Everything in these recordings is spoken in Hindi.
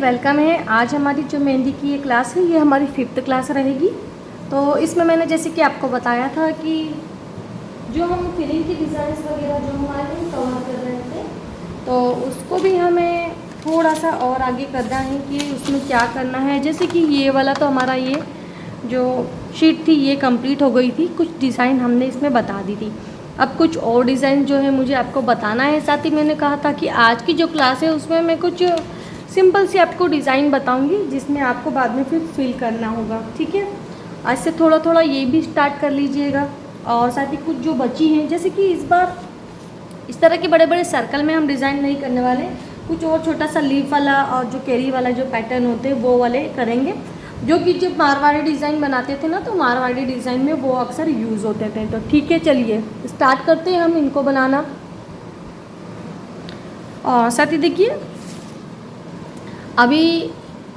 वेलकम है। आज हमारी जो मेहंदी की ये क्लास है ये हमारी 5th क्लास रहेगी। तो इसमें मैंने जैसे कि आपको बताया था कि जो हम फिलिंग की डिज़ाइंस वगैरह जो हमारे कवर कर रहे थे तो उसको भी हमें थोड़ा सा और आगे करना है कि उसमें क्या करना है। जैसे कि ये वाला तो हमारा ये जो शीट थी ये कंप्लीट हो गई थी, कुछ डिज़ाइन हमने इसमें बता दी थी। अब कुछ और डिज़ाइन जो है मुझे आपको बताना है। साथ ही मैंने कहा था कि आज की जो क्लास है उसमें मैं कुछ सिंपल सी आपको डिज़ाइन बताऊंगी जिसमें आपको बाद में फिर फिल करना होगा। ठीक है, आज से थोड़ा थोड़ा ये भी स्टार्ट कर लीजिएगा। और साथ ही कुछ जो बची हैं, जैसे कि इस बार इस तरह के बड़े बड़े सर्कल में हम डिज़ाइन नहीं करने वाले, कुछ और छोटा सा लीफ वाला और जो कैरी वाला जो पैटर्न होते हैं वो वाले करेंगे, जो कि जब मारवाड़ी डिज़ाइन बनाते थे ना तो मारवाड़ी डिज़ाइन में वो अक्सर यूज़ होते थे। तो ठीक है, चलिए स्टार्ट करते हैं हम इनको बनाना। और साथ ही देखिए, अभी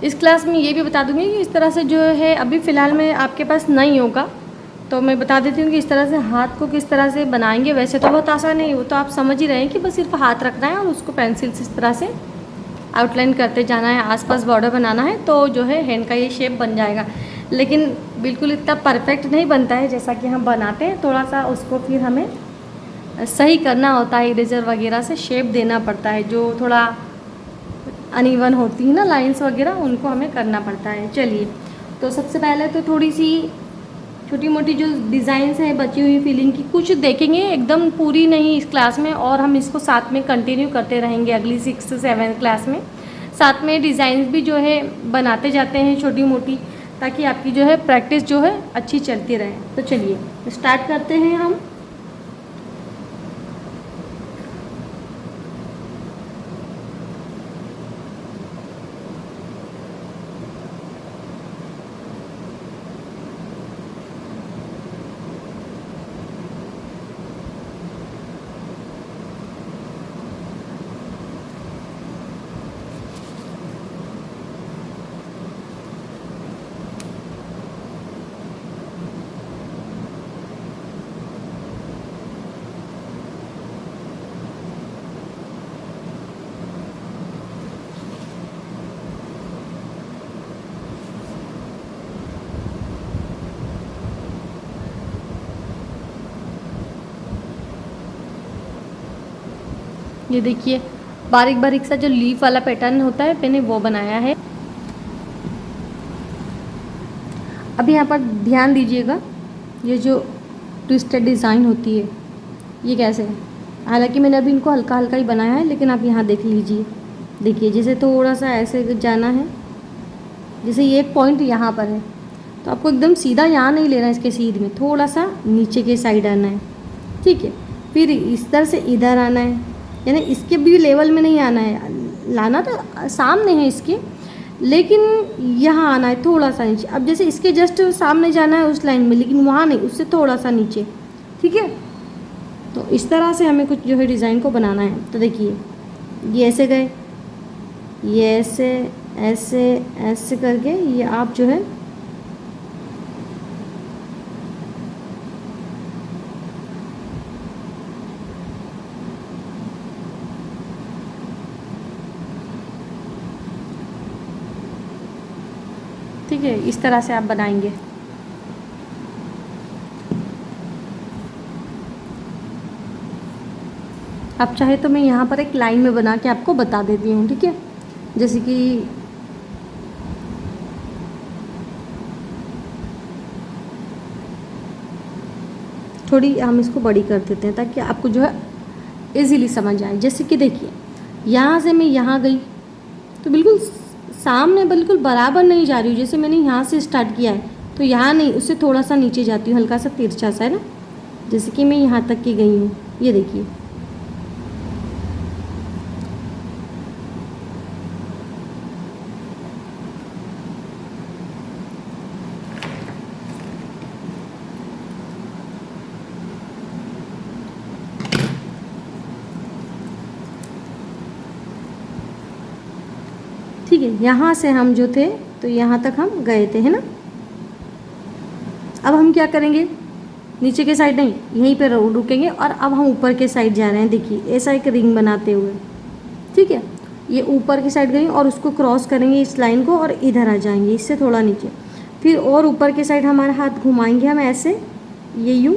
इस क्लास में ये भी बता दूंगी कि इस तरह से जो है अभी फ़िलहाल में आपके पास नहीं होगा, तो मैं बता देती हूँ कि इस तरह से हाथ को किस तरह से बनाएंगे। वैसे तो बहुत आसान है, वो तो आप समझ ही रहे हैं कि बस सिर्फ हाथ रखना है और उसको पेंसिल से इस तरह से आउटलाइन करते जाना है, आसपास बॉर्डर बनाना है तो जो है हैंड का ये शेप बन जाएगा। लेकिन बिल्कुल इतना परफेक्ट नहीं बनता है जैसा कि हम बनाते हैं, थोड़ा सा उसको फिर हमें सही करना होता है, इरेजर वगैरह से शेप देना पड़ता है। जो थोड़ा अनइवन होती है ना लाइंस वगैरह, उनको हमें करना पड़ता है। चलिए, तो सबसे पहले तो थोड़ी सी छोटी मोटी जो डिज़ाइंस हैं बची हुई फिलिंग की कुछ देखेंगे, एकदम पूरी नहीं इस क्लास में, और हम इसको साथ में कंटिन्यू करते रहेंगे अगली 6 से 7 क्लास में। साथ में डिज़ाइंस भी जो है बनाते जाते हैं छोटी मोटी, ताकि आपकी जो है प्रैक्टिस जो है अच्छी चलती रहे। तो चलिए स्टार्ट करते हैं हम। ये देखिए, बारीक बारीक सा जो लीफ वाला पैटर्न होता है मैंने वो बनाया है। अब यहाँ पर ध्यान दीजिएगा, ये जो ट्विस्टेड डिज़ाइन होती है ये कैसे है। हालांकि मैंने अभी इनको हल्का हल्का ही बनाया है, लेकिन आप यहाँ देख लीजिए। देखिए, जैसे थोड़ा सा ऐसे जाना है, जैसे ये एक पॉइंट यहाँ पर है तो आपको एकदम सीधा यहाँ नहीं लेना है, इसके सीध में थोड़ा सा नीचे के साइड आना है। ठीक है, फिर इस तरह से इधर आना है, यानी इसके भी लेवल में नहीं आना है, लाना तो सामने है इसके, लेकिन यहाँ आना है थोड़ा सा नीचे। अब जैसे इसके जस्ट सामने जाना है उस लाइन में, लेकिन वहाँ नहीं, उससे थोड़ा सा नीचे। ठीक है, तो इस तरह से हमें कुछ जो है डिज़ाइन को बनाना है। तो देखिए, ये ऐसे गए, ये ऐसे ऐसे ऐसे करके ये आप जो है ठीक है, इस तरह से आप बनाएंगे। आप चाहे तो मैं यहाँ पर एक लाइन में बना के आपको बता देती हूँ। ठीक है, जैसे कि थोड़ी हम इसको बड़ी कर देते हैं ताकि आपको जो है इजीली समझ आए। जैसे कि देखिए, यहाँ से मैं यहाँ गई तो बिल्कुल सामने बिल्कुल बराबर नहीं जा रही हूँ। जैसे मैंने यहाँ से स्टार्ट किया है तो यहाँ नहीं, उससे थोड़ा सा नीचे जाती हूँ, हल्का सा तिरछा सा है ना। जैसे कि मैं यहाँ तक की गई हूँ, ये देखिए। ठीक है, यहाँ से हम जो थे तो यहाँ तक हम गए थे, है ना। अब हम क्या करेंगे, नीचे के साइड नहीं, यहीं पर रुकेंगे और अब हम ऊपर के साइड जा रहे हैं। देखिए, ऐसा एक रिंग बनाते हुए। ठीक है, ये ऊपर की साइड गई और उसको क्रॉस करेंगे इस लाइन को और इधर आ जाएंगे इससे थोड़ा नीचे। फिर और ऊपर की साइड हमारा हाथ घुमाएंगे हम ऐसे, ये यूँ,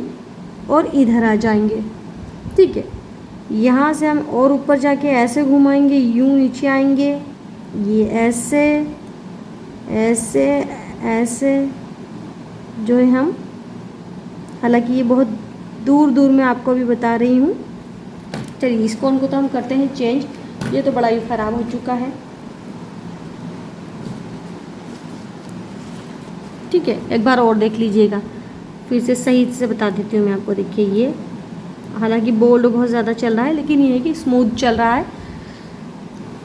और इधर आ जाएंगे। ठीक है, यहाँ से हम और ऊपर जाके ऐसे घुमाएंगे, यूँ नीचे आएंगे, ये ऐसे ऐसे ऐसे जो है हम, हालांकि ये बहुत दूर दूर में आपको अभी बता रही हूँ। चलिए इस कोन को तो हम करते हैं चेंज, ये तो बड़ा ही ख़राब हो चुका है। ठीक है, एक बार और देख लीजिएगा, फिर से सही से बता देती हूँ मैं आपको। देखिए ये हालांकि बोल्ड बहुत ज़्यादा चल रहा है, लेकिन ये है कि स्मूथ चल रहा है,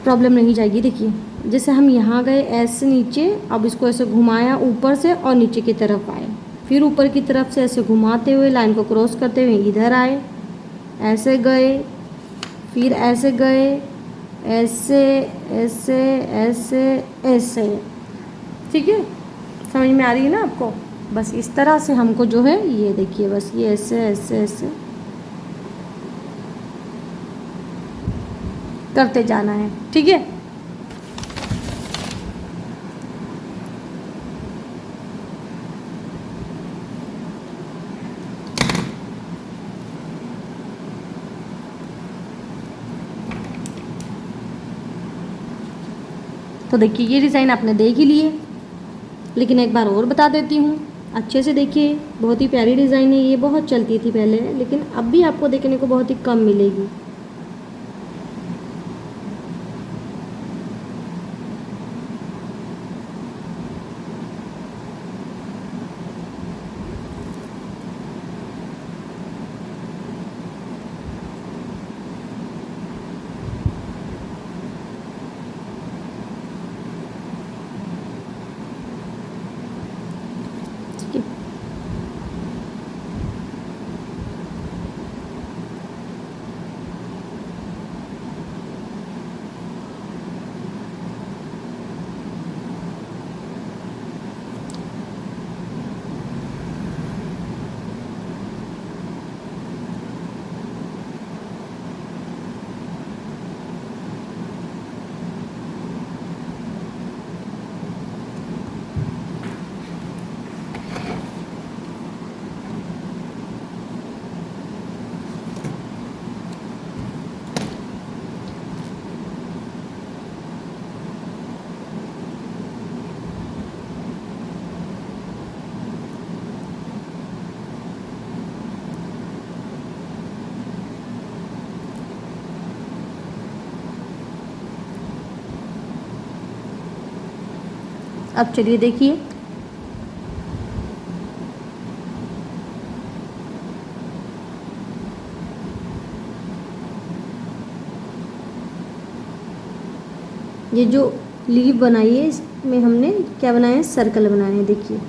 प्रॉब्लम नहीं जाएगी। देखिए जैसे हम यहाँ गए ऐसे नीचे, अब इसको ऐसे घुमाया ऊपर से और नीचे की तरफ आए, फिर ऊपर की तरफ से ऐसे घुमाते हुए लाइन को क्रॉस करते हुए इधर आए, ऐसे गए, फिर ऐसे गए, ऐसे ऐसे ऐसे ऐसे। ठीक है, समझ में आ रही है ना आपको? बस इस तरह से हमको जो है ये देखिए, बस ये ऐसे ऐसे ऐसे करते जाना है। ठीक है, तो देखिए ये डिज़ाइन आपने देख ही लिए, लेकिन एक बार और बता देती हूँ अच्छे से। देखिए बहुत ही प्यारी डिज़ाइन है, ये बहुत चलती थी पहले, लेकिन अब भी आपको देखने को बहुत ही कम मिलेगी। अब चलिए देखिए, ये जो लीव बनाई है इसमें हमने क्या बनाया है, सर्कल बनाए हैं। देखिए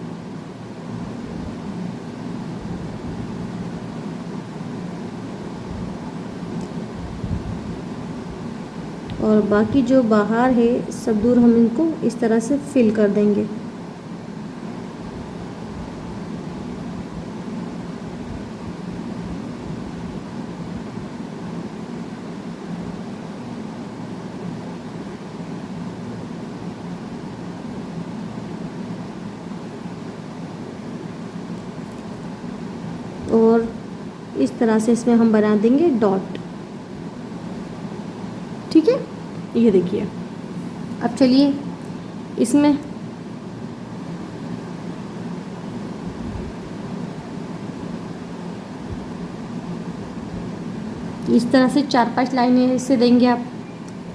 और बाकी जो बाहर है सब दूर हम इनको इस तरह से फिल कर देंगे। और इस तरह से इसमें हम बना देंगे डॉट। ठीक है, ये देखिए। अब चलिए इसमें इस तरह से 4-5 लाइनें इससे देंगे आप।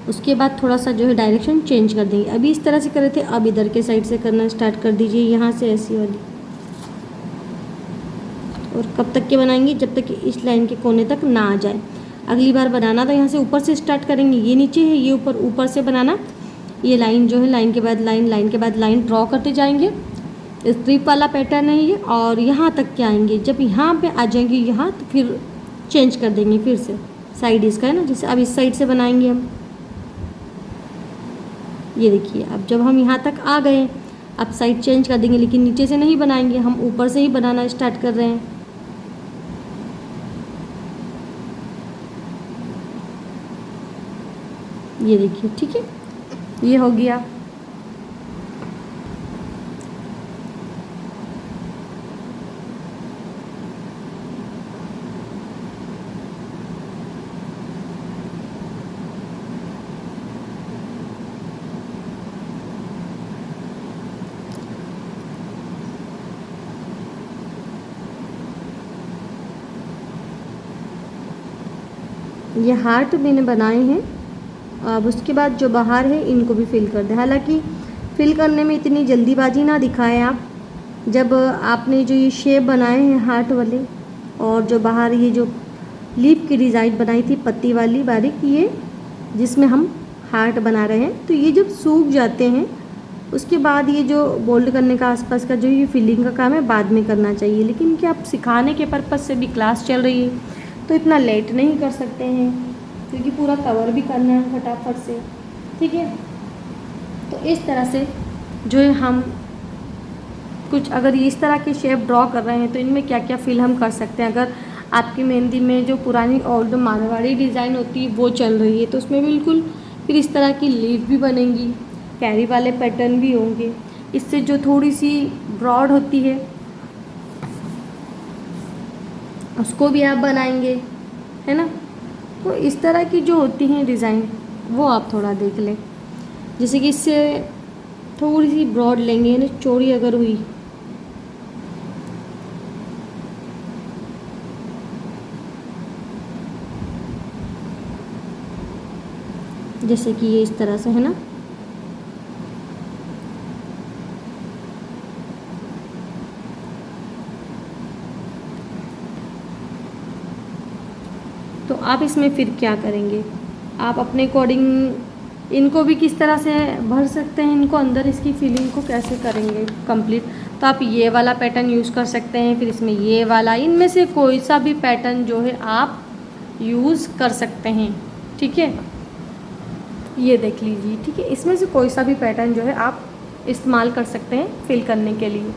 उसके बाद थोड़ा सा जो है डायरेक्शन चेंज कर देंगे। अभी इस तरह से कर रहे थे, अब इधर के साइड से करना स्टार्ट कर दीजिए, यहाँ से ऐसी वाली। और कब तक के बनाएंगे, जब तक कि इस लाइन के कोने तक ना आ जाए। अगली बार बनाना तो यहाँ से ऊपर से स्टार्ट करेंगे, ये नीचे है, ये ऊपर, ऊपर से बनाना। ये लाइन जो है, लाइन के बाद लाइन, लाइन के बाद लाइन ड्रॉ करते जाएंगे। स्ट्रिप वाला पैटर्न है ये। और यहाँ तक के आएंगे, जब यहाँ पे आ जाएंगे यहाँ, तो फिर चेंज कर देंगे फिर से। साइड इसका है ना, जैसे अब इस साइड से बनाएंगे हम। ये देखिए, अब जब हम यहाँ तक आ गए, अब साइड चेंज कर देंगे, लेकिन नीचे से नहीं बनाएंगे, हम ऊपर से ही बनाना स्टार्ट कर रहे हैं। ये देखिए, ठीक है, ये हो गया। ये हार्ट मैंने बनाए हैं। अब उसके बाद जो बाहर है इनको भी फिल कर दें। हालांकि फिल करने में इतनी जल्दीबाजी ना दिखाएं आप। जब आपने जो ये शेप बनाए हैं हार्ट वाले, और जो बाहर ये जो लीफ की डिज़ाइन बनाई थी पत्ती वाली बारीक, ये जिसमें हम हार्ट बना रहे हैं, तो ये जब सूख जाते हैं उसके बाद ये जो बोल्ड करने का आसपास का जो ये फिलिंग का काम है बाद में करना चाहिए। लेकिन क्या आप सिखाने के पर्पज़ से भी क्लास चल रही है तो इतना लेट नहीं कर सकते हैं, क्योंकि पूरा कवर भी करना है फटाफट से, ठीक है। तो इस तरह से जो है हम कुछ, अगर ये इस तरह के शेप ड्रॉ कर रहे हैं तो इनमें क्या क्या फिल हम कर सकते हैं। अगर आपकी मेहंदी में जो पुरानी ओल्ड मारवाड़ी डिज़ाइन होती है वो चल रही है तो उसमें बिल्कुल फिर इस तरह की लीफ भी बनेंगी, कैरी वाले पैटर्न भी होंगे। इससे जो थोड़ी सी ब्रॉड होती है उसको भी आप बनाएंगे, है ना। तो इस तरह की जो होती हैं डिज़ाइन वो आप थोड़ा देख लें। जैसे कि इससे थोड़ी सी ब्रॉड लेंगे, यानी चौड़ी अगर हुई, जैसे कि ये इस तरह से, है ना। तो आप इसमें फिर क्या करेंगे, आप अपने अकॉर्डिंग इनको भी किस तरह से भर सकते हैं, इनको अंदर इसकी फिलिंग को कैसे करेंगे कंप्लीट। तो आप ये वाला पैटर्न यूज़ कर सकते हैं, फिर इसमें ये वाला, इनमें से कोई सा भी पैटर्न जो है आप यूज़ कर सकते हैं, ठीक है। ये देख लीजिए, ठीक है, इसमें से कोई सा भी पैटर्न जो है आप इस्तेमाल कर सकते हैं फिल करने के लिए।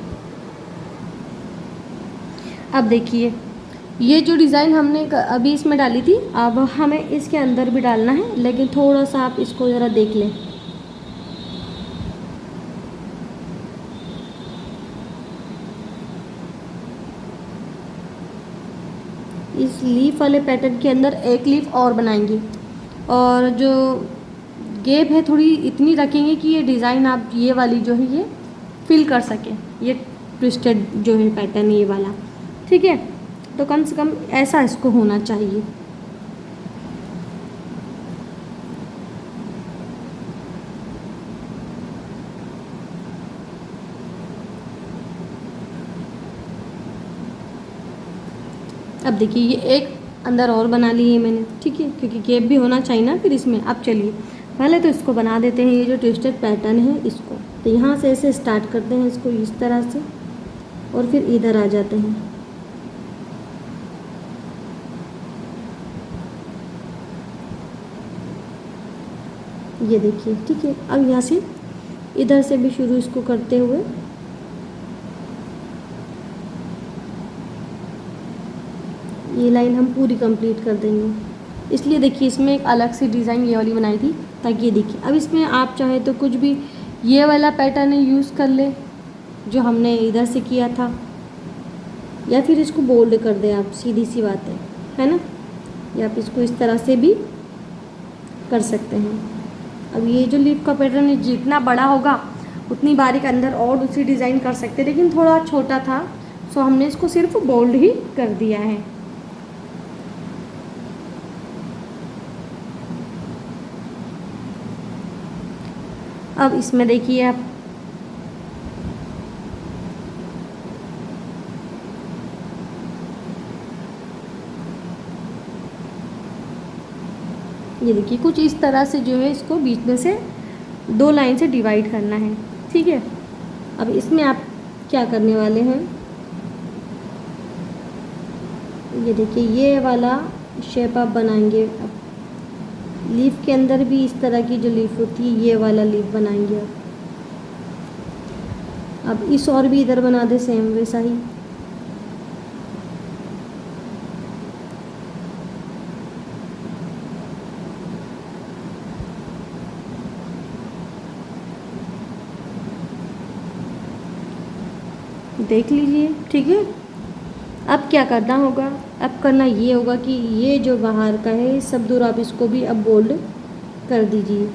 अब देखिए, ये जो डिज़ाइन हमने अभी इसमें डाली थी, अब हमें इसके अंदर भी डालना है, लेकिन थोड़ा सा आप इसको ज़रा देख लें। इस लीफ वाले पैटर्न के अंदर एक लीफ और बनाएंगे, और जो गैप है थोड़ी इतनी रखेंगे कि ये डिज़ाइन आप ये वाली जो है ये फिल कर सकें, ये ट्विस्टेड जो है पैटर्न ये वाला, ठीक है। तो कम से कम ऐसा इसको होना चाहिए। अब देखिए, ये एक अंदर और बना ली है मैंने, ठीक है, क्योंकि गैप भी होना चाहिए ना फिर इसमें। अब चलिए पहले तो इसको बना देते हैं, ये जो ट्विस्टेड पैटर्न है इसको। तो यहाँ से ऐसे स्टार्ट करते हैं इसको इस तरह से, और फिर इधर आ जाते हैं। ये देखिए, ठीक है। अब यहाँ से इधर से भी शुरू इसको करते हुए ये लाइन हम पूरी कंप्लीट कर देंगे। इसलिए देखिए इसमें एक अलग सी डिज़ाइन ये वाली बनाई थी, ताकि ये देखिए। अब इसमें आप चाहे तो कुछ भी ये वाला पैटर्न यूज़ कर ले जो हमने इधर से किया था, या फिर इसको बोल्ड कर दें आप, सीधी सी बात है ना। या आप इसको इस तरह से भी कर सकते हैं। अब ये जो लीफ का पैटर्न है जितना बड़ा होगा उतनी बारीक अंदर और दूसरी डिज़ाइन कर सकते हैं, लेकिन थोड़ा छोटा था सो हमने इसको सिर्फ बोल्ड ही कर दिया है। अब इसमें देखिए आप, ये देखिए कुछ इस तरह से जो है इसको बीच में से 2 लाइन से डिवाइड करना है, ठीक है। अब इसमें आप क्या करने वाले हैं, ये देखिए ये वाला शेप आप बनाएंगे। अब लीफ के अंदर भी इस तरह की जो लीफ होती है ये वाला लीफ बनाएंगे आप। अब इस और भी इधर बना दे सेम वैसा ही। देख लीजिए, ठीक है। अब क्या करना होगा, अब करना ये होगा कि ये जो बाहर का है सब दूर आप इसको भी अब बोल्ड कर दीजिए।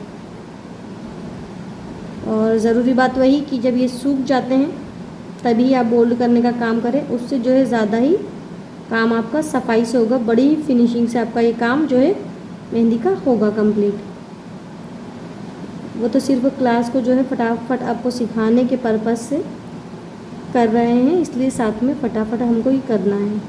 और ज़रूरी बात वही कि जब ये सूख जाते हैं तभी आप बोल्ड करने का काम करें, उससे जो है ज़्यादा ही काम आपका सफाई से होगा, बड़ी ही फिनिशिंग से आपका ये काम जो है मेहंदी का होगा कंप्लीट। वो तो सिर्फ क्लास को जो है फटाफट आपको सिखाने के पर्पज़ से कर रहे हैं, इसलिए साथ में फटाफट हमको ही करना है।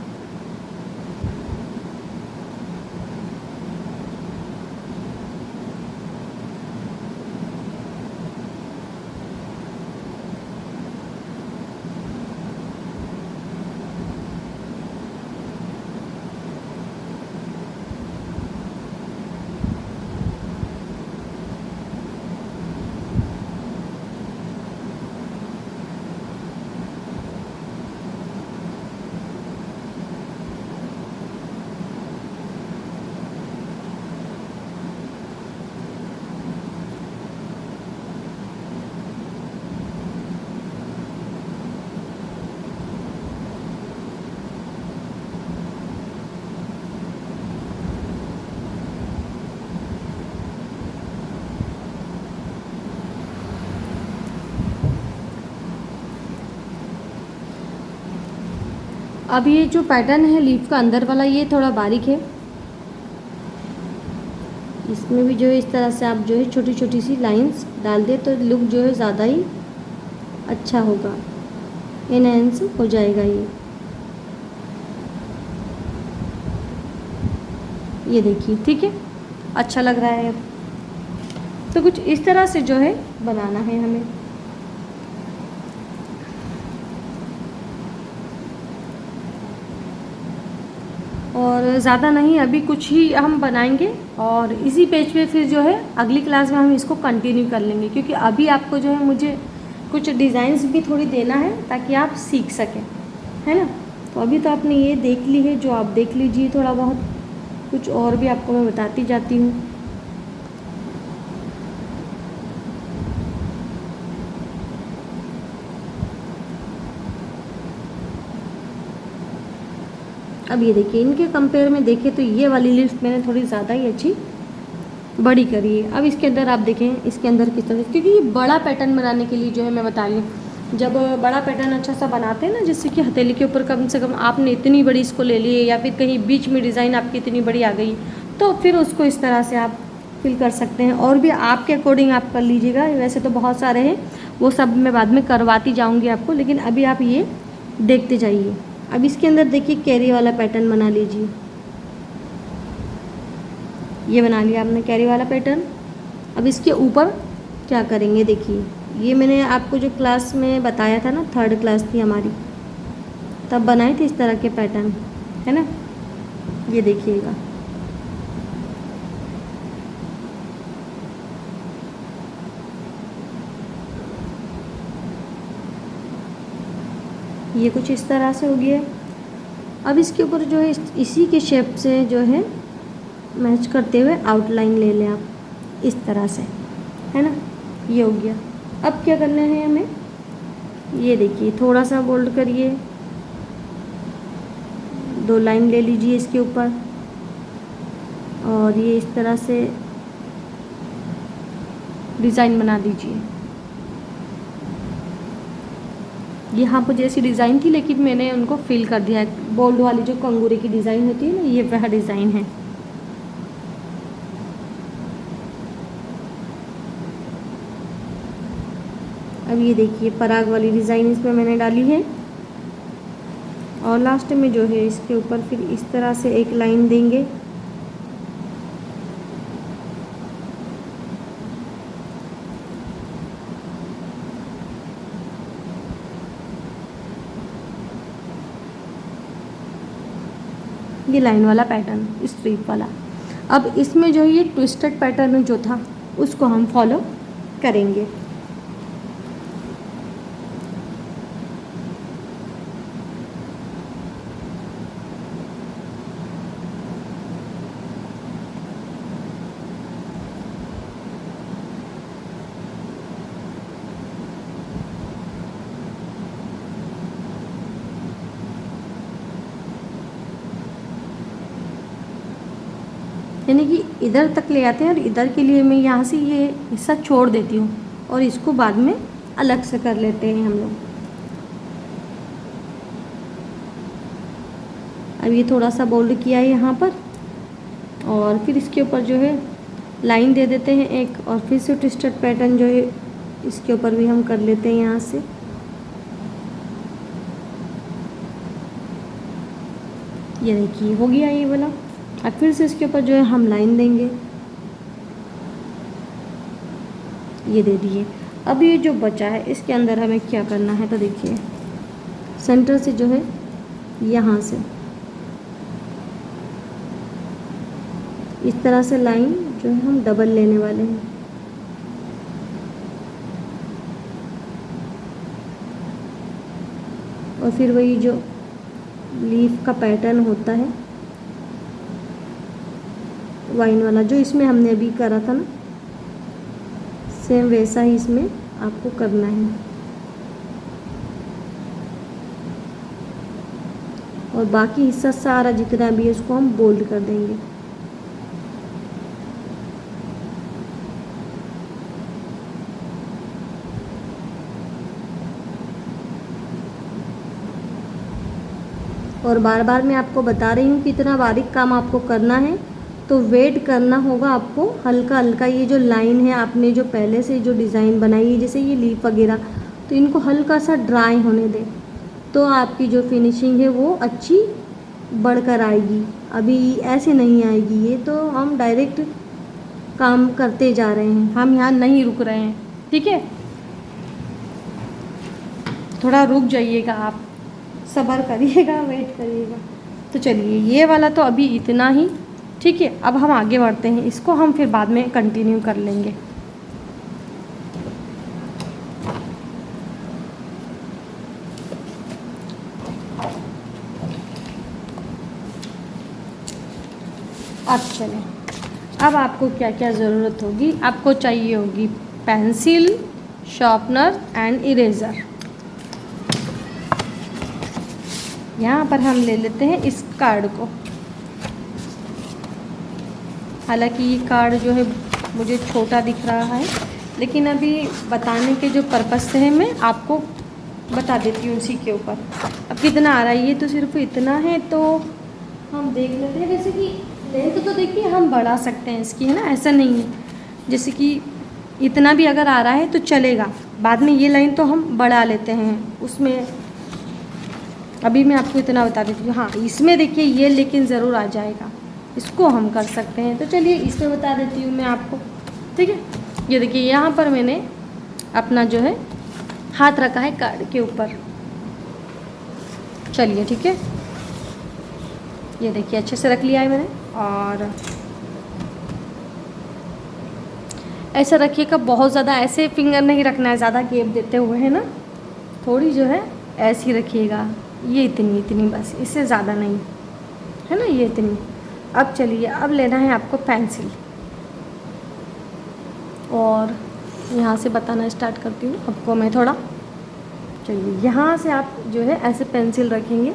अब ये जो पैटर्न है लीफ का अंदर वाला, ये थोड़ा बारीक है, इसमें भी जो है इस तरह से आप जो है छोटी छोटी सी लाइंस डाल दें तो लुक जो है ज़्यादा ही अच्छा होगा, एनहेंस हो जाएगा ये देखिए, ठीक है, अच्छा लग रहा है। अब तो कुछ इस तरह से जो है बनाना है हमें। और ज़्यादा नहीं, अभी कुछ ही हम बनाएंगे और इसी पेज पे फिर जो है अगली क्लास में हम इसको कंटिन्यू कर लेंगे, क्योंकि अभी आपको जो है मुझे कुछ डिज़ाइंस भी थोड़ी देना है ताकि आप सीख सकें, है ना। तो अभी तो आपने ये देख ली है, जो आप देख लीजिए थोड़ा बहुत, कुछ और भी आपको मैं बताती जाती हूँ। अब ये देखिए, इनके कंपेयर में देखें तो ये वाली लिस्ट मैंने थोड़ी ज़्यादा ही अच्छी बड़ी करी है। अब इसके अंदर आप देखें, इसके अंदर किस तरह, क्योंकि ये बड़ा पैटर्न बनाने के लिए जो है मैं बता रही हूँ, जब बड़ा पैटर्न अच्छा सा बनाते हैं ना, जैसे कि हथेली के ऊपर कम से कम आपने इतनी बड़ी इसको ले ली है, या फिर कहीं बीच में डिज़ाइन आपकी इतनी बड़ी आ गई, तो फिर उसको इस तरह से आप फिल कर सकते हैं। और भी आपके अकॉर्डिंग आप कर लीजिएगा, वैसे तो बहुत सारे हैं, वो सब मैं बाद में करवाती जाऊँगी आपको, लेकिन अभी आप ये देखते जाइए। अब इसके अंदर देखिए कैरी वाला पैटर्न बना लीजिए, ये बना लिया आपने कैरी वाला पैटर्न। अब इसके ऊपर क्या करेंगे, देखिए ये मैंने आपको जो क्लास में बताया था ना, 3rd क्लास थी हमारी, तब बनाए थे इस तरह के पैटर्न, है ना। ये देखिएगा, ये कुछ इस तरह से हो गया। अब इसके ऊपर जो है इसी के शेप से जो है मैच करते हुए आउटलाइन ले लें आप इस तरह से, है ना, ये हो गया। अब क्या करना है हमें, ये देखिए थोड़ा सा बोल्ड करिए, 2 लाइन ले लीजिए इसके ऊपर, और ये इस तरह से डिज़ाइन बना दीजिए। यहाँ पर जैसी डिज़ाइन थी, लेकिन मैंने उनको फिल कर दिया है, बोल्ड वाली जो कंगूरे की डिज़ाइन होती है ना, ये वह डिज़ाइन है। अब ये देखिए पराग वाली डिज़ाइन इसमें मैंने डाली है, और लास्ट में जो है इसके ऊपर फिर इस तरह से एक लाइन देंगे। ये लाइन वाला पैटर्न, स्ट्रीप वाला। अब इसमें जो ये ट्विस्टेड पैटर्न जो था उसको हम फॉलो करेंगे। यानी कि इधर तक ले आते हैं और इधर के लिए मैं यहाँ से ये हिस्सा छोड़ देती हूँ और इसको बाद में अलग से कर लेते हैं हम लोग। अब ये थोड़ा सा बोल्ड किया है यहाँ पर और फिर इसके ऊपर जो है लाइन दे देते हैं एक, और फिर से ट्विस्टेड पैटर्न जो है इसके ऊपर भी हम कर लेते हैं यहाँ से। ये देखिए हो गया ये वाला। अब फिर से इसके ऊपर जो है हम लाइन देंगे, ये दे दिए। अब ये जो बचा है इसके अंदर हमें क्या करना है, तो देखिए सेंटर से जो है यहाँ से इस तरह से लाइन जो है हम डबल लेने वाले हैं। और फिर वही जो लीफ का पैटर्न होता है वाइन वाला जो इसमें हमने अभी करा था ना, सेम वैसा ही इसमें आपको करना है। और बाकी हिस्सा सारा जितना भी है उसको हम बोल्ड कर देंगे। और बार बार मैं आपको बता रही हूँ कि इतना बारीक काम आपको करना है तो वेट करना होगा आपको हल्का हल्का। ये जो लाइन है आपने जो पहले से जो डिज़ाइन बनाई है जैसे ये लीफ वगैरह, तो इनको हल्का सा ड्राई होने दें तो आपकी जो फिनिशिंग है वो अच्छी बढ़कर आएगी। अभी ऐसे नहीं आएगी, ये तो हम डायरेक्ट काम करते जा रहे हैं, हम यहाँ नहीं रुक रहे हैं। ठीक है, थोड़ा रुक जाइएगा आप, सब्र करिएगा, वेट करिएगा। तो चलिए ये वाला तो अभी इतना ही। ठीक है, अब हम आगे बढ़ते हैं, इसको हम फिर बाद में कंटिन्यू कर लेंगे। अब चलें, अब आपको क्या क्या ज़रूरत होगी। आपको चाहिए होगी पेंसिल, शार्पनर एंड इरेज़र। यहाँ पर हम ले लेते हैं इस कार्ड को। हालांकि ये कार्ड जो है मुझे छोटा दिख रहा है, लेकिन अभी बताने के जो पर्पज़ से है मैं आपको बता देती हूँ उसी के ऊपर। अब कितना आ रहा है, ये तो सिर्फ इतना है, तो हम देख लेते हैं। जैसे कि लेंथ तो देखिए हम बढ़ा सकते हैं इसकी, है ना, ऐसा नहीं है। जैसे कि इतना भी अगर आ रहा है तो चलेगा, बाद में ये लाइन तो हम बढ़ा लेते हैं उसमें। अभी मैं आपको इतना बता देती हूँ। हाँ, इसमें देखिए ये लेकिन ज़रूर आ जाएगा, इसको हम कर सकते हैं। तो चलिए इसमें बता देती हूँ मैं आपको। ठीक है, ये देखिए यहाँ पर मैंने अपना जो है हाथ रखा है कार्ड के ऊपर। चलिए ठीक है, ये देखिए अच्छे से रख लिया है मैंने। और ऐसा रखिएगा, बहुत ज़्यादा ऐसे फिंगर नहीं रखना है, ज़्यादा गैप देते हुए, है ना, थोड़ी जो है ऐसी रखिएगा। ये इतनी इतनी बस, इससे ज़्यादा नहीं, है ना, ये इतनी। अब चलिए, अब लेना है आपको पेंसिल, और यहाँ से बताना स्टार्ट करती हूँ आपको मैं थोड़ा। चलिए यहाँ से आप जो है ऐसे पेंसिल रखेंगे।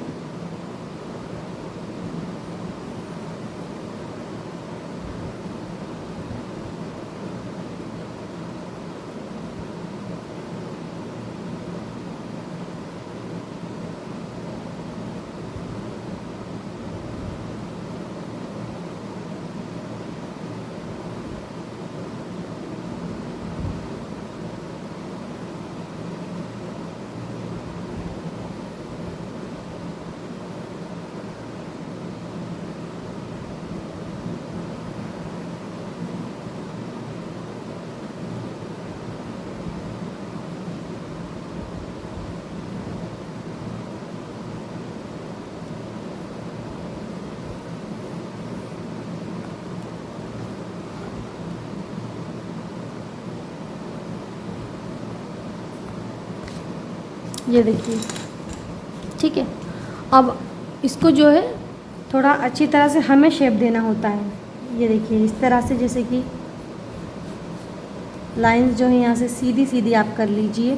ये देखिए, ठीक है। अब इसको जो है थोड़ा अच्छी तरह से हमें शेप देना होता है। ये देखिए इस तरह से, जैसे कि लाइंस जो है यहाँ से सीधी सीधी आप कर लीजिए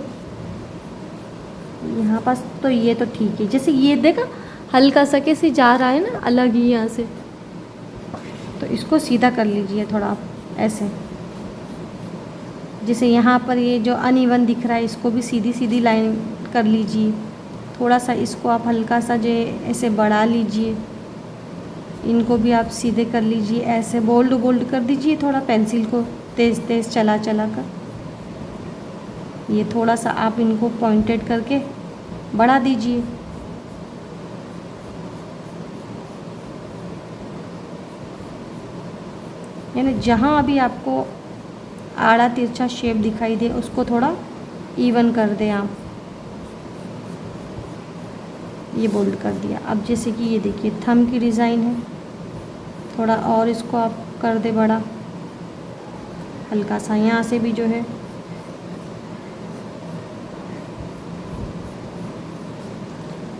यहाँ पास। तो ये तो ठीक है, जैसे ये देखा हल्का सा कैसे जा रहा है ना, अलग ही यहाँ से। तो इसको सीधा कर लीजिए थोड़ा आप ऐसे, जैसे यहाँ पर ये जो अनइवन दिख रहा है इसको भी सीधी सीधी लाइन कर लीजिए। थोड़ा सा इसको आप हल्का सा जो ऐसे बढ़ा लीजिए, इनको भी आप सीधे कर लीजिए, ऐसे बोल्ड बोल्ड कर दीजिए थोड़ा पेंसिल को तेज़ तेज़ चला चला कर। ये थोड़ा सा आप इनको पॉइंटेड करके बढ़ा दीजिए। यानी जहाँ अभी आपको आड़ा तिरछा शेप दिखाई दे उसको थोड़ा इवन कर दें आप। ये बोल्ड कर दिया। अब जैसे कि ये देखिए थंब की डिज़ाइन है, थोड़ा और इसको आप कर दे बड़ा, हल्का सा यहाँ से भी जो है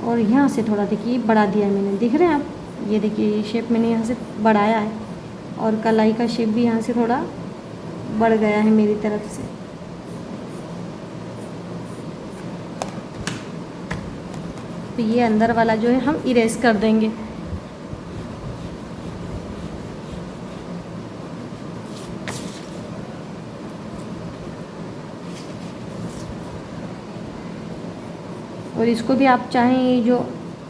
और यहाँ से थोड़ा देखिए बढ़ा दिया है मैंने, दिख रहे हैं आप, ये देखिए ये शेप मैंने यहाँ से बढ़ाया है और कलाई का शेप भी यहाँ से थोड़ा बढ़ गया है मेरी तरफ से। तो ये अंदर वाला जो है हम इरेज कर देंगे। और इसको भी आप चाहें ये जो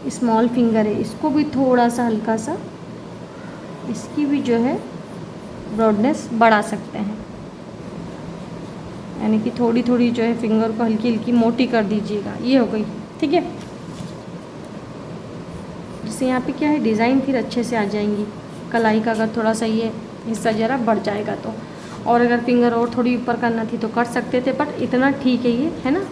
स्मॉल फिंगर है इसको भी थोड़ा सा हल्का सा इसकी भी जो है ब्रॉडनेस बढ़ा सकते हैं, यानी कि थोड़ी थोड़ी जो है फिंगर को हल्की हल्की मोटी कर दीजिएगा। ये हो गई, ठीक है। जिससे यहाँ पे क्या है डिज़ाइन फिर अच्छे से आ जाएंगी। कलाई का अगर थोड़ा सा ये हिस्सा ज़रा बढ़ जाएगा तो, और अगर फिंगर और थोड़ी ऊपर करना थी तो कर सकते थे, बट इतना ठीक है ये, है ना।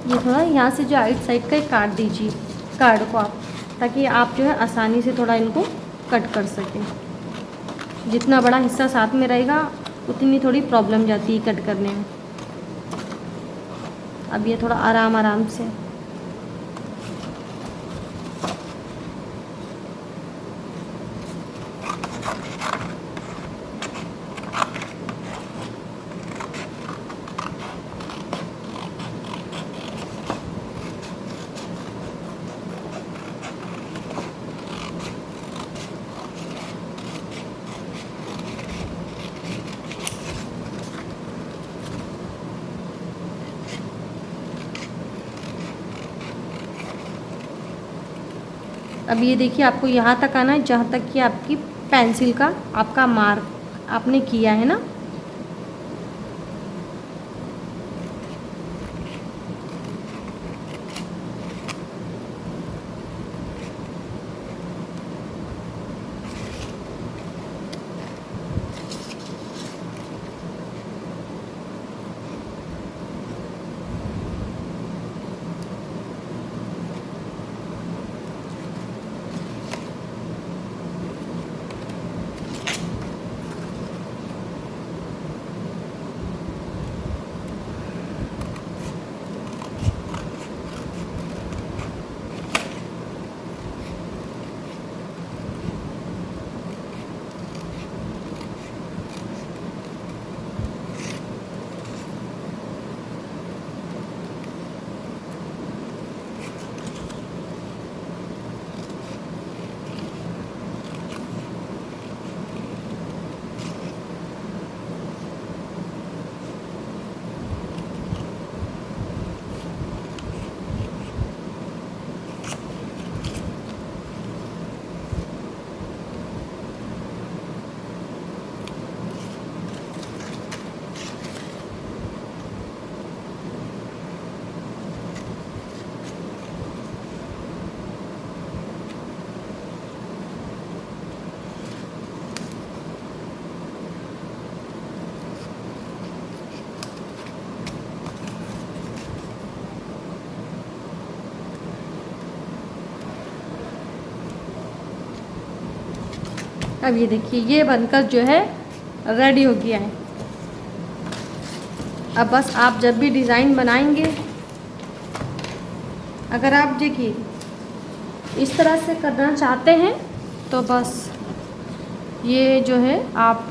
ये थोड़ा यहाँ से जो आइट साइड का काट दीजिए कार्ड को आप, ताकि आप जो है आसानी से थोड़ा इनको कट कर सकें। जितना बड़ा हिस्सा साथ में रहेगा उतनी थोड़ी प्रॉब्लम जाती है कट करने में। अब ये थोड़ा आराम आराम से अब ये देखिए आपको यहाँ तक आना है जहाँ तक कि आपकी पेंसिल का आपका मार्क आपने किया है ना। अब ये देखिए ये बनकर जो है रेडी हो गया है। अब बस आप जब भी डिज़ाइन बनाएंगे, अगर आप देखिए इस तरह से करना चाहते हैं तो बस ये जो है आप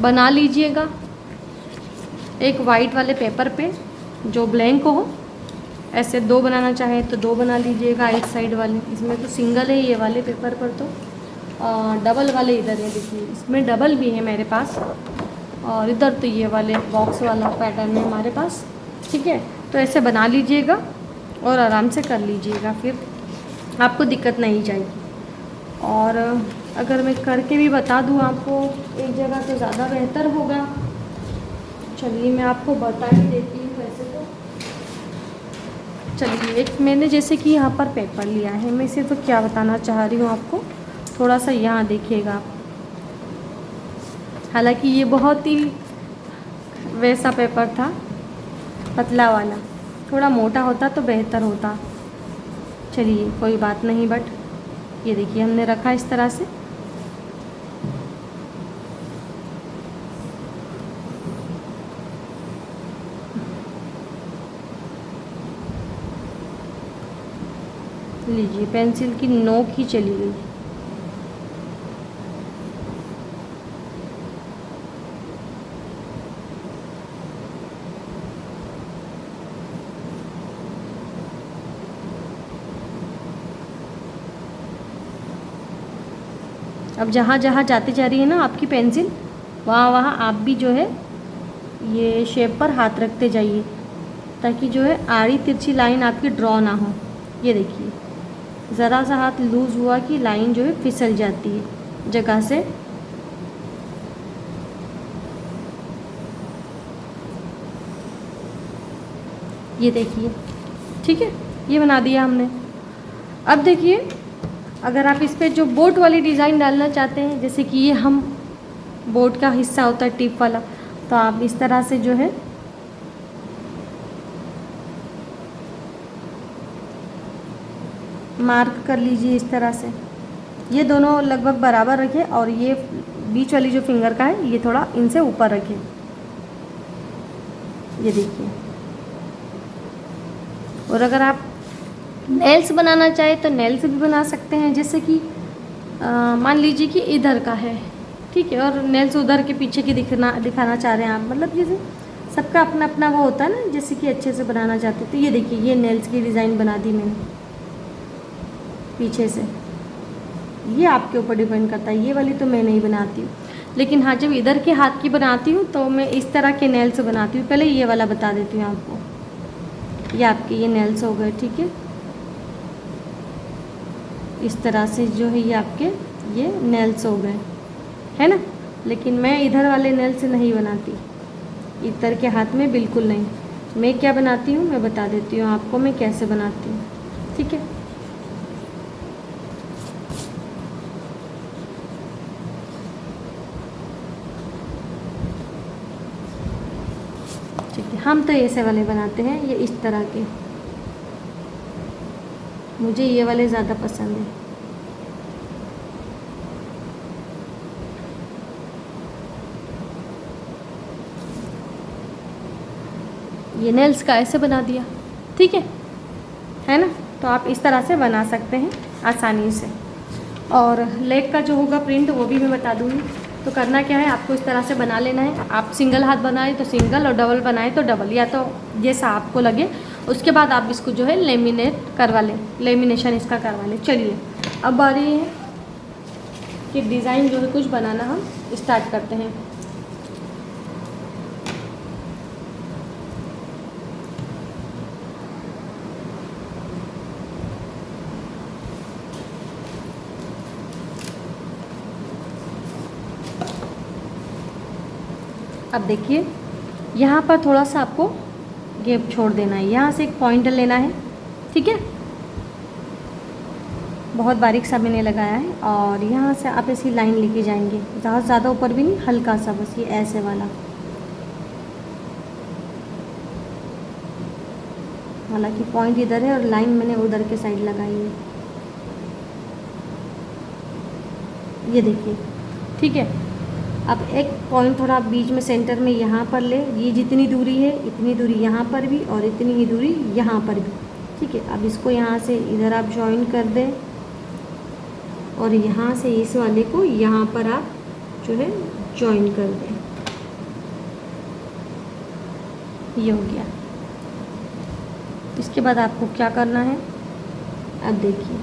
बना लीजिएगा एक वाइट वाले पेपर पे जो ब्लैंक हो। ऐसे 2 बनाना चाहे तो 2 बना लीजिएगा एक साइड वाले। इसमें तो सिंगल है ये वाले पेपर पर, तो डबल वाले इधर है, देखिए इसमें डबल भी है मेरे पास, और इधर तो ये वाले बॉक्स वाला पैटर्न है हमारे पास। ठीक है, तो ऐसे बना लीजिएगा और आराम से कर लीजिएगा, फिर आपको दिक्कत नहीं जाएगी। और अगर मैं करके भी बता दूँ आपको एक जगह तो ज़्यादा बेहतर होगा। चलिए मैं आपको बता ही देती हूँ वैसे तो। चलिए एक मैंने जैसे कि यहाँ पर पेपर लिया है, मैं इसे तो क्या बताना चाह रही हूँ आपको, थोड़ा सा यहाँ देखिएगा आप। हालांकि ये बहुत ही वैसा पेपर था, पतला वाला, थोड़ा मोटा होता तो बेहतर होता। चलिए कोई बात नहीं, बट ये देखिए हमने रखा इस तरह से। लीजिए पेंसिल की नोक ही चली गई। अब जहाँ जहाँ जाती जा रही है ना आपकी पेंसिल, वहाँ वहाँ आप भी जो है ये शेप पर हाथ रखते जाइए, ताकि जो है आड़ी तिरछी लाइन आपकी ड्रॉ ना हो। ये देखिए ज़रा सा हाथ लूज़ हुआ कि लाइन जो है फिसल जाती है जगह से। ये देखिए, ठीक है, ये बना दिया हमने। अब देखिए अगर आप इस पर जो बोट वाली डिज़ाइन डालना चाहते हैं, जैसे कि ये हम बोट का हिस्सा होता है टिप वाला, तो आप इस तरह से जो है मार्क कर लीजिए इस तरह से। ये दोनों लगभग बराबर रखें और ये बीच वाली जो फिंगर का है ये थोड़ा इनसे ऊपर रखें। ये देखिए। और अगर आप नेल्स बनाना चाहे तो नेल्स भी बना सकते हैं, जैसे कि मान लीजिए कि इधर का है, ठीक है, और नेल्स उधर के पीछे की दिखाना चाह रहे हैं आप, मतलब जैसे सबका अपना अपना वो होता है ना, जैसे कि अच्छे से बनाना चाहते हैं। तो ये देखिए ये नेल्स की डिज़ाइन बना दी मैंने पीछे से। ये आपके ऊपर डिपेंड करता है, ये वाली तो मैं नहीं बनाती हूँ, लेकिन हाँ जब इधर के हाथ की बनाती हूँ तो मैं इस तरह के नेल्स बनाती हूँ। पहले ये वाला बता देती हूँ आपको। ये आपके ये नेल्स हो गए, ठीक है, इस तरह से जो है ये आपके ये नेल्स हो गए, है ना। लेकिन मैं इधर वाले नेल्स नहीं बनाती, इधर के हाथ में बिल्कुल नहीं। मैं क्या बनाती हूँ मैं बता देती हूँ आपको मैं कैसे बनाती हूँ, ठीक है। ठीक है, हम तो ऐसे वाले बनाते हैं, ये इस तरह के, मुझे ये वाले ज़्यादा पसंद है। ये नेल्स का ऐसे बना दिया, ठीक है ना। तो आप इस तरह से बना सकते हैं आसानी से। और लेग का जो होगा प्रिंट वो भी मैं बता दूँगी। तो करना क्या है, आपको इस तरह से बना लेना है। आप सिंगल हाथ बनाए तो सिंगल और डबल बनाए तो डबल, या तो जैसा आपको लगे। उसके बाद आप इसको जो है लेमिनेट करवा लें, लेमिनेशन इसका करवा लें। चलिए अब बारी है कि डिज़ाइन जो है कुछ बनाना हम स्टार्ट करते हैं। अब देखिए यहाँ पर थोड़ा सा आपको गैप छोड़ देना है, यहाँ से एक पॉइंट लेना है, ठीक है, बहुत बारीक सा मैंने लगाया है। और यहाँ से आप ऐसी लाइन लेके जाएंगे, ज़्यादा ऊपर भी नहीं, हल्का सा बस ये ऐसे वाला। हालांकि पॉइंट इधर है और लाइन मैंने उधर के साइड लगाई है। ये देखिए, ठीक है। अब एक पॉइंट थोड़ा बीच में सेंटर में यहाँ पर ले, ये जितनी दूरी है इतनी दूरी यहाँ पर भी और इतनी ही दूरी यहाँ पर भी, ठीक है। अब इसको यहाँ से इधर आप ज्वाइन कर दें और यहाँ से इस वाले को यहाँ पर आप जो है ज्वाइन कर दें। ये हो गया। इसके बाद आपको क्या करना है, अब देखिए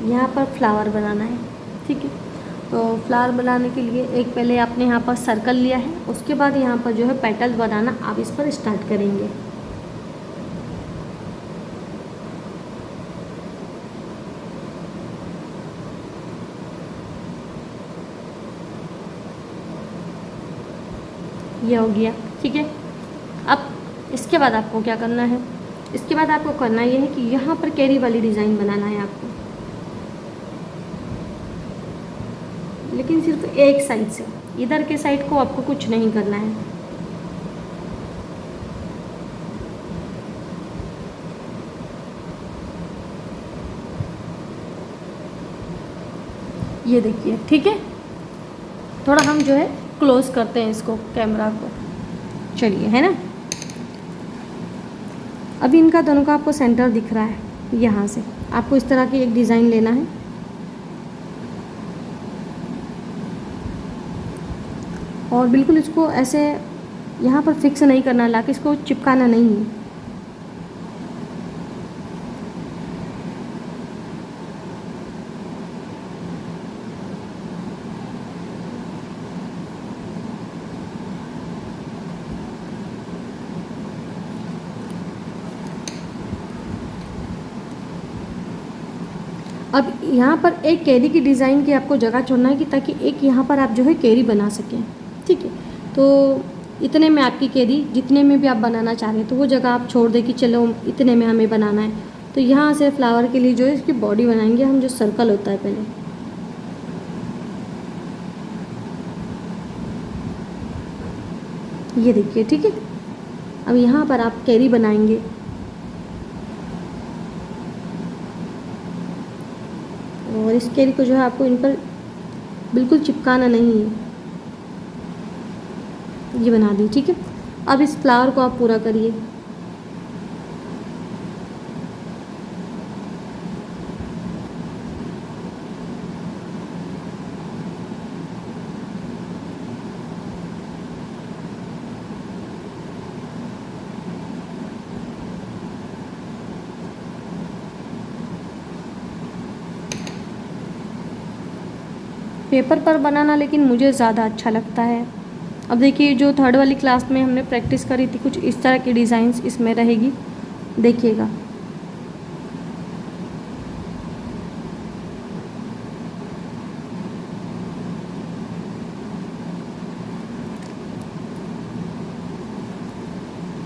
यहाँ पर फ्लावर बनाना है, ठीक है। तो फ्लावर बनाने के लिए एक पहले आपने यहाँ पर सर्कल लिया है, उसके बाद यहाँ पर जो है पेटल्स बनाना आप इस पर स्टार्ट करेंगे। ये हो गया, ठीक है। अब इसके बाद आपको क्या करना है, इसके बाद आपको करना ये है कि यहाँ पर कैरी वाली डिज़ाइन बनाना है आपको, लेकिन सिर्फ एक साइड से, इधर के साइड को आपको कुछ नहीं करना है। ये देखिए, ठीक है। थोड़ा हम जो है क्लोज करते हैं इसको, कैमरा को, चलिए, है ना। अभी इनका दोनों का आपको सेंटर दिख रहा है, यहाँ से आपको इस तरह की एक डिज़ाइन लेना है और बिल्कुल इसको ऐसे यहाँ पर फिक्स नहीं करना, लाके इसको चिपकाना नहीं है। अब यहाँ पर एक कैरी की डिज़ाइन की आपको जगह छोड़ना है कि ताकि एक यहाँ पर आप जो है कैरी बना सकें, ठीक है। तो इतने में आपकी कैरी, जितने में भी आप बनाना चाह रहे हैं तो वो जगह आप छोड़ दें कि चलो इतने में हमें बनाना है। तो यहाँ से फ्लावर के लिए जो है इसकी बॉडी बनाएंगे हम, जो सर्कल होता है पहले। ये देखिए, ठीक है। अब यहाँ पर आप कैरी बनाएंगे, और इस कैरी को जो है आपको इन पर बिल्कुल चिपकाना नहीं है। ये बना दी, ठीक है। अब इस फ्लावर को आप पूरा करिए। पेपर पर बनाना लेकिन मुझे ज़्यादा अच्छा लगता है। अब देखिए, जो थर्ड वाली क्लास में हमने प्रैक्टिस करी थी, कुछ इस तरह की डिज़ाइंस इसमें रहेगी, देखिएगा।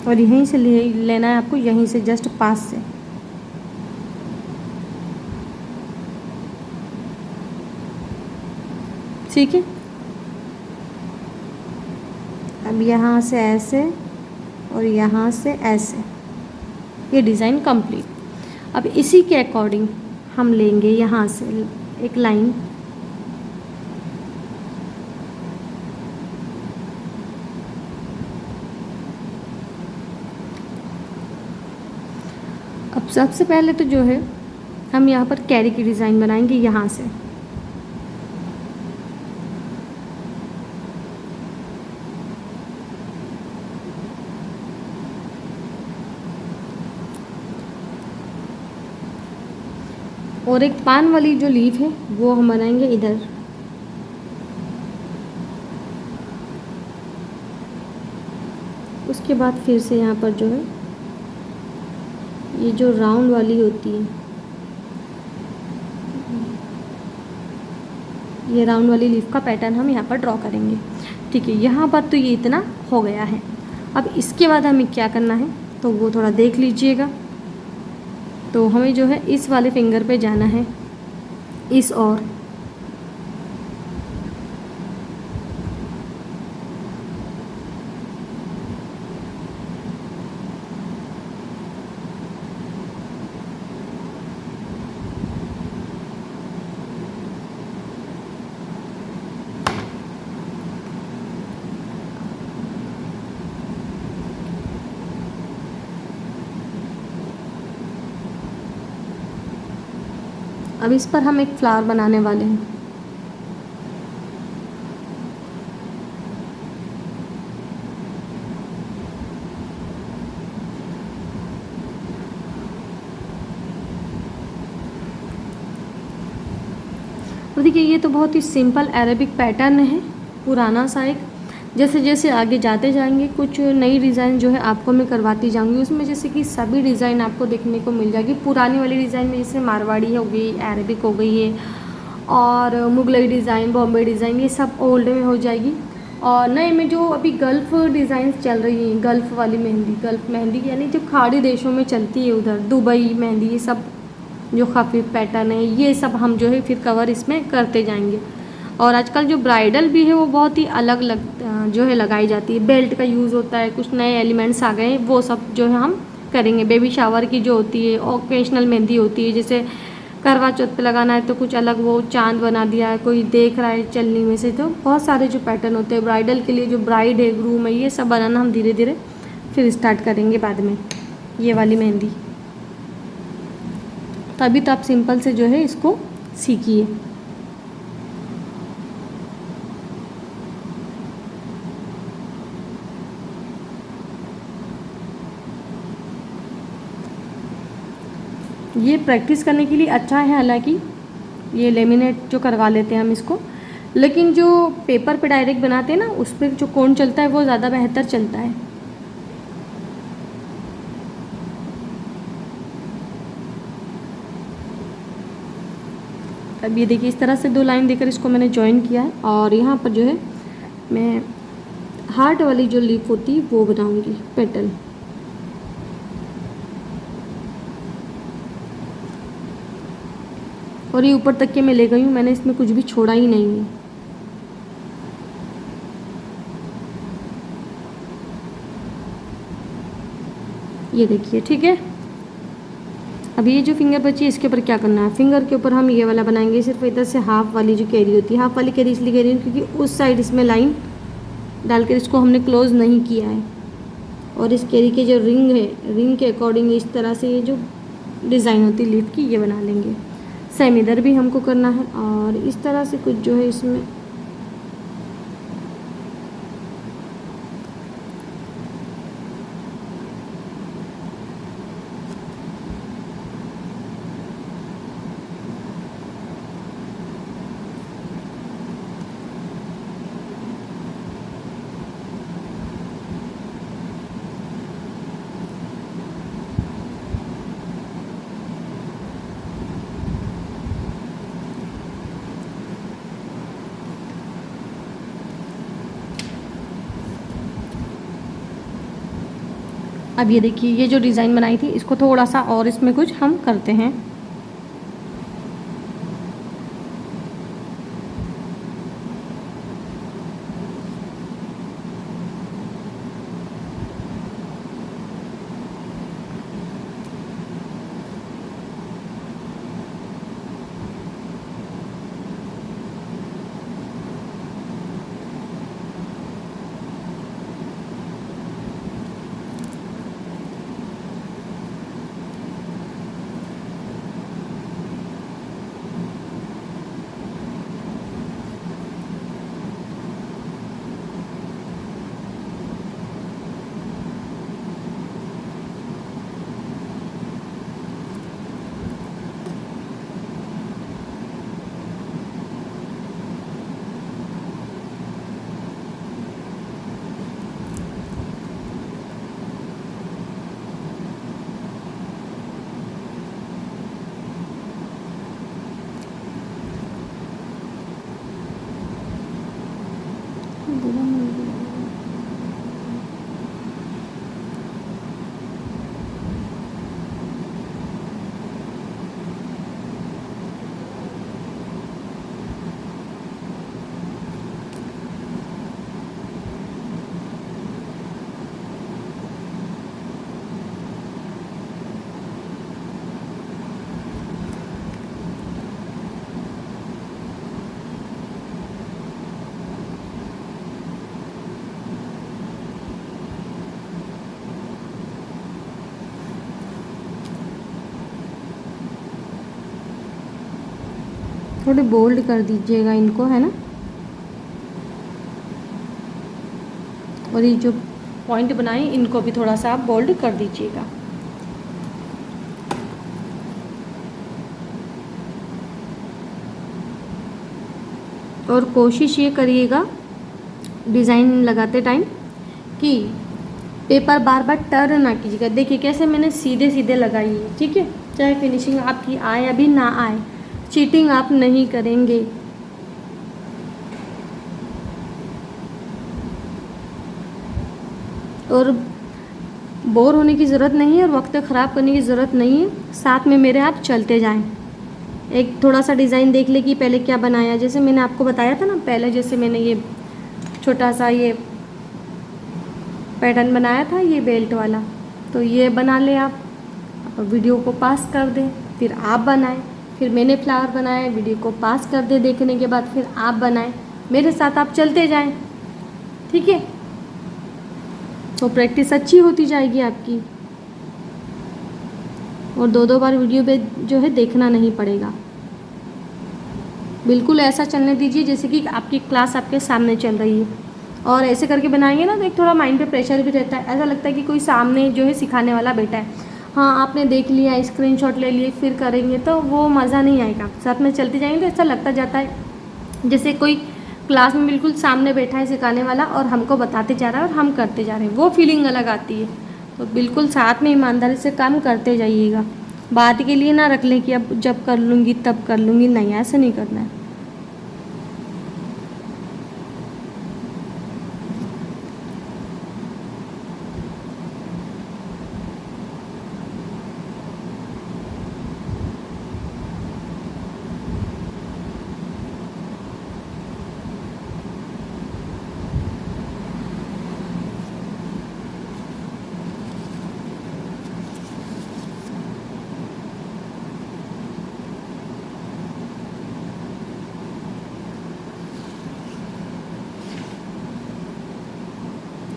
और यहीं से लेना है आपको, यहीं से जस्ट पास से। ठीक है। अब यहाँ से ऐसे और यहाँ से ऐसे, ये डिज़ाइन कंप्लीट। अब इसी के अकॉर्डिंग हम लेंगे यहाँ से एक लाइन, अब सबसे पहले तो जो है हम यहाँ पर कैरी की डिज़ाइन बनाएंगे यहाँ से। और एक पान वाली जो लीफ है वो हम बनाएंगे इधर। उसके बाद फिर से यहाँ पर जो है ये जो राउंड वाली होती है, ये राउंड वाली लीफ का पैटर्न हम यहाँ पर ड्रॉ करेंगे। ठीक है, यहाँ पर तो ये इतना हो गया है। अब इसके बाद हमें क्या करना है तो वो थोड़ा देख लीजिएगा। तो हमें जो है इस वाले फिंगर पे जाना है, इस और अब इस पर हम एक फ्लावर बनाने वाले हैं। तो देखिए ये तो बहुत ही सिंपल अरेबिक पैटर्न है, पुराना सा एक। जैसे जैसे आगे जाते जाएंगे कुछ नई डिज़ाइन जो है आपको मैं करवाती जाऊंगी, उसमें जैसे कि सभी डिज़ाइन आपको देखने को मिल जाएगी। पुरानी वाली डिज़ाइन में जैसे मारवाड़ी हो गई, अरेबिक हो गई है, और मुगलई डिज़ाइन, बॉम्बे डिज़ाइन, ये सब ओल्ड में हो जाएगी। और नए में जो अभी गल्फ़ डिज़ाइन चल रही हैं, गल्फ़ वाली मेहंदी, गल्फ़ मेहंदी यानी जो खाड़ी देशों में चलती है, उधर दुबई मेहंदी, ये सब जो खफीफ पैटर्न है, ये सब हम जो है फिर कवर इसमें करते जाएंगे। और आजकल जो ब्राइडल भी है वो बहुत ही अलग अलग जो है लगाई जाती है, बेल्ट का यूज़ होता है, कुछ नए एलिमेंट्स आ गए हैं, वो सब जो है हम करेंगे। बेबी शावर की जो होती है, ओकेशनल मेहंदी होती है, जैसे करवा चौथ पे लगाना है तो कुछ अलग वो चांद बना दिया है, कोई देख रहा है चलनी में से, तो बहुत सारे जो पैटर्न होते हैं ब्राइडल के लिए, जो ब्राइड है, ग्रूम है, ये सब बनाना हम धीरे धीरे फिर स्टार्ट करेंगे बाद में, ये वाली मेहंदी। तो अभी तो आप सिंपल से जो है इसको सीखिए। ये प्रैक्टिस करने के लिए अच्छा है, हालांकि ये लेमिनेट जो करवा लेते हैं हम इसको, लेकिन जो पेपर पे डायरेक्ट बनाते हैं ना, उस पर जो कोन चलता है वो ज़्यादा बेहतर चलता है। अब ये देखिए इस तरह से 2 लाइन देकर इसको मैंने ज्वाइन किया है, और यहाँ पर जो है मैं हार्ट वाली जो लीफ होती है वो बनाऊंगी, पेटल। और ये ऊपर तक के मैं ले गई हूँ, मैंने इसमें कुछ भी छोड़ा ही नहीं है। ये देखिए, ठीक है। अब ये जो फिंगर बची है इसके ऊपर क्या करना है, फिंगर के ऊपर हम ये वाला बनाएंगे, सिर्फ इधर से हाफ वाली जो कैरी होती है, हाफ वाली कैरी इसलिए कह रही हूँ क्योंकि उस साइड इसमें लाइन डालकर इसको हमने क्लोज नहीं किया है। और इस कैरी के जो रिंग है, रिंग के अकॉर्डिंग इस तरह से ये जो डिज़ाइन होती है लीफ की, ये बना लेंगे। सेम इधर भी हमको करना है, और इस तरह से कुछ जो है इसमें अब ये देखिए ये जो डिज़ाइन बनाई थी इसको थोड़ा सा और इसमें कुछ हम करते हैं। थोड़े बोल्ड कर दीजिएगा इनको, है ना। और ये जो पॉइंट बनाए इनको भी थोड़ा सा आप बोल्ड कर दीजिएगा। और कोशिश ये करिएगा डिज़ाइन लगाते टाइम कि पेपर बार बार टर्न ना कीजिएगा। देखिए कैसे मैंने सीधे सीधे लगाई है, ठीक है। चाहे फिनिशिंग आपकी आए अभी ना आए, चीटिंग आप नहीं करेंगे। और बोर होने की ज़रूरत नहीं है और वक्त ख़राब करने की ज़रूरत नहीं है। साथ में मेरे आप चलते जाएं। एक थोड़ा सा डिज़ाइन देख ले कि पहले क्या बनाया। जैसे मैंने आपको बताया था ना पहले, जैसे मैंने ये छोटा सा ये पैटर्न बनाया था ये बेल्ट वाला, तो ये बना ले आप और वीडियो को पास कर दें। फिर आप बनाएं, फिर मैंने फ्लावर बनाया, वीडियो को पास कर दे देखने के बाद फिर आप बनाएं। मेरे साथ आप चलते जाएं, ठीक है। तो प्रैक्टिस अच्छी होती जाएगी आपकी और दो दो बार वीडियो पे जो है देखना नहीं पड़ेगा। बिल्कुल ऐसा चलने दीजिए जैसे कि आपकी क्लास आपके सामने चल रही है। और ऐसे करके बनाएंगे ना तो एक थोड़ा माइंड पे प्रेशर भी रहता है, ऐसा लगता है कि कोई सामने जो है सिखाने वाला बैठा है। हाँ आपने देख लिया, स्क्रीनशॉट ले लिए, फिर करेंगे तो वो मज़ा नहीं आएगा। साथ में चलते जाएंगे तो ऐसा लगता जाता है जैसे कोई क्लास में बिल्कुल सामने बैठा है सिखाने वाला और हमको बताते जा रहा है और हम करते जा रहे हैं, वो फीलिंग अलग आती है। तो बिल्कुल साथ में ईमानदारी से काम करते जाइएगा। बात के लिए ना रख लें कि अब जब कर लूँगी तब कर लूँगी, नहीं, ऐसा नहीं करना है।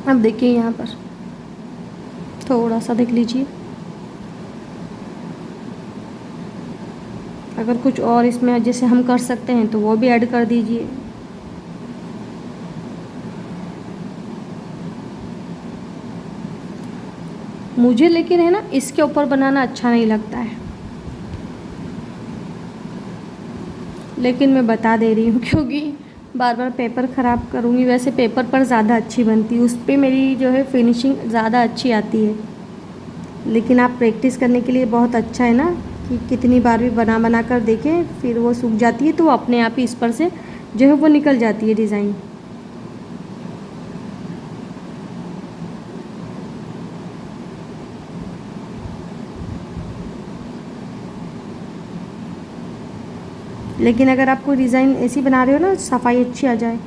अब देखिए यहाँ पर थोड़ा सा देख लीजिए, अगर कुछ और इसमें जैसे हम कर सकते हैं तो वो भी ऐड कर दीजिए। मुझे लेकिन है ना इसके ऊपर बनाना अच्छा नहीं लगता है, लेकिन मैं बता दे रही हूँ क्योंकि बार बार पेपर ख़राब करूँगी। वैसे पेपर पर ज़्यादा अच्छी बनती है, उस पर मेरी जो है फिनिशिंग ज़्यादा अच्छी आती है। लेकिन आप प्रैक्टिस करने के लिए बहुत अच्छा है ना कि कितनी बार भी बना बना कर देखें, फिर वो सूख जाती है तो अपने आप ही इस पर से जो है वो निकल जाती है डिज़ाइन। लेकिन अगर आपको डिज़ाइन ऐसी बना रहे हो ना सफाई अच्छी आ जाए,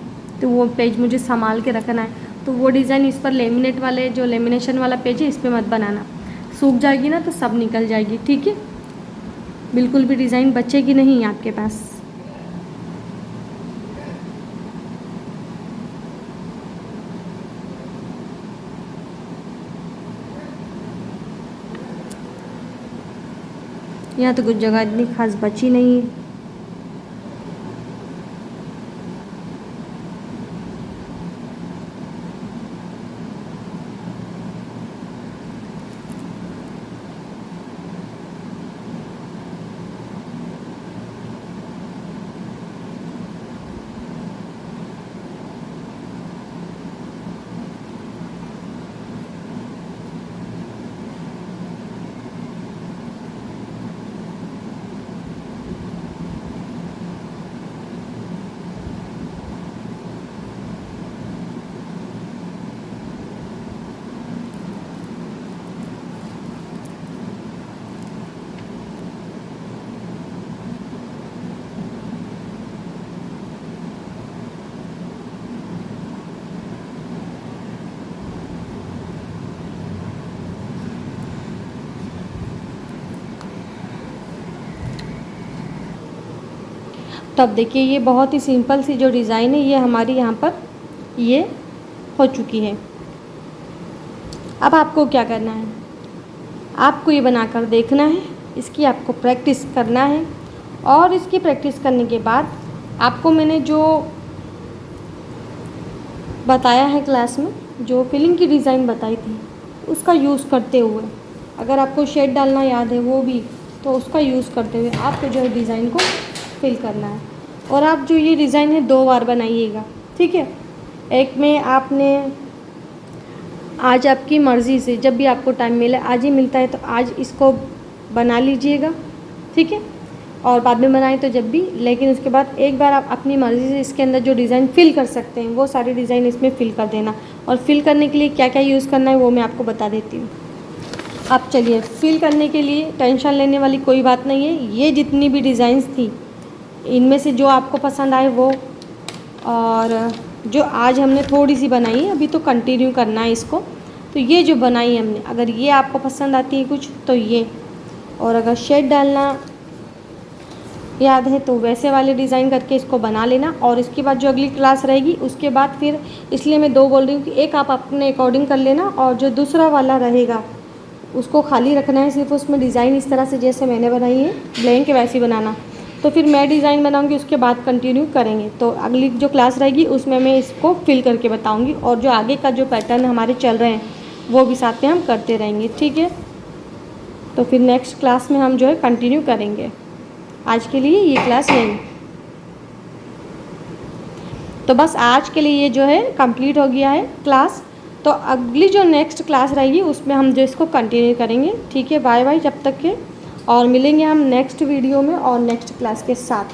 तो वो पेज मुझे संभाल के रखना है। तो वो डिज़ाइन इस पर लेमिनेट वाले जो लेमिनेशन वाला पेज है इस पर मत बनाना, सूख जाएगी ना तो सब निकल जाएगी, ठीक है। बिल्कुल भी डिज़ाइन बचेगी नहीं आपके पास। यहाँ तो कुछ जगह इतनी खास बची नहीं है। तब देखिए ये बहुत ही सिंपल सी जो डिज़ाइन है ये हमारी यहाँ पर ये हो चुकी है। अब आपको क्या करना है, आपको ये बनाकर देखना है, इसकी आपको प्रैक्टिस करना है और इसकी प्रैक्टिस करने के बाद आपको मैंने जो बताया है क्लास में, जो फिलिंग की डिज़ाइन बताई थी, उसका यूज़ करते हुए, अगर आपको शेड डालना याद है वो भी, तो उसका यूज़ करते हुए आपको जो है डिज़ाइन को फिल करना है। और आप जो ये डिज़ाइन है 2 बार बनाइएगा, ठीक है। एक में आपने आज आपकी मर्ज़ी से जब भी आपको टाइम मिले, आज ही मिलता है तो आज इसको बना लीजिएगा, ठीक है, और बाद में बनाएं तो जब भी, लेकिन उसके बाद एक बार आप अपनी मर्ज़ी से इसके अंदर जो डिज़ाइन फिल कर सकते हैं वो सारे डिज़ाइन इसमें फिल कर देना। और फिल करने के लिए क्या क्या यूज़ करना है वो मैं आपको बता देती हूँ। अब चलिए, फिल करने के लिए टेंशन लेने वाली कोई बात नहीं है। ये जितनी भी डिज़ाइंस थी इनमें से जो आपको पसंद आए वो, और जो आज हमने थोड़ी सी बनाई है, अभी तो कंटिन्यू करना है इसको, तो ये जो बनाई है हमने, अगर ये आपको पसंद आती है कुछ तो ये, और अगर शेड डालना याद है तो वैसे वाले डिज़ाइन करके इसको बना लेना। और इसके बाद जो अगली क्लास रहेगी उसके बाद फिर, इसलिए मैं 2 बोल रही हूँ कि एक आप अपने अकॉर्डिंग कर लेना और जो दूसरा वाला रहेगा उसको खाली रखना है, सिर्फ उसमें डिज़ाइन इस तरह से जैसे मैंने बनाई है ब्लैंक वैसी बनाना। तो फिर मैं डिज़ाइन बनाऊंगी, उसके बाद कंटिन्यू करेंगे। तो अगली जो क्लास रहेगी उसमें मैं इसको फिल करके बताऊंगी, और जो आगे का जो पैटर्न हमारे चल रहे हैं वो भी साथ में हम करते रहेंगे, ठीक है। तो फिर नेक्स्ट क्लास में हम जो है कंटिन्यू करेंगे। आज के लिए ये क्लास यही, तो बस आज के लिए ये जो है कंप्लीट हो गया है क्लास। तो अगली जो नेक्स्ट क्लास रहेगी उसमें हम जो इसको कंटिन्यू करेंगे, ठीक है। बाय बाय जब तक के, और मिलेंगे हम नेक्स्ट वीडियो में और नेक्स्ट क्लास के साथ।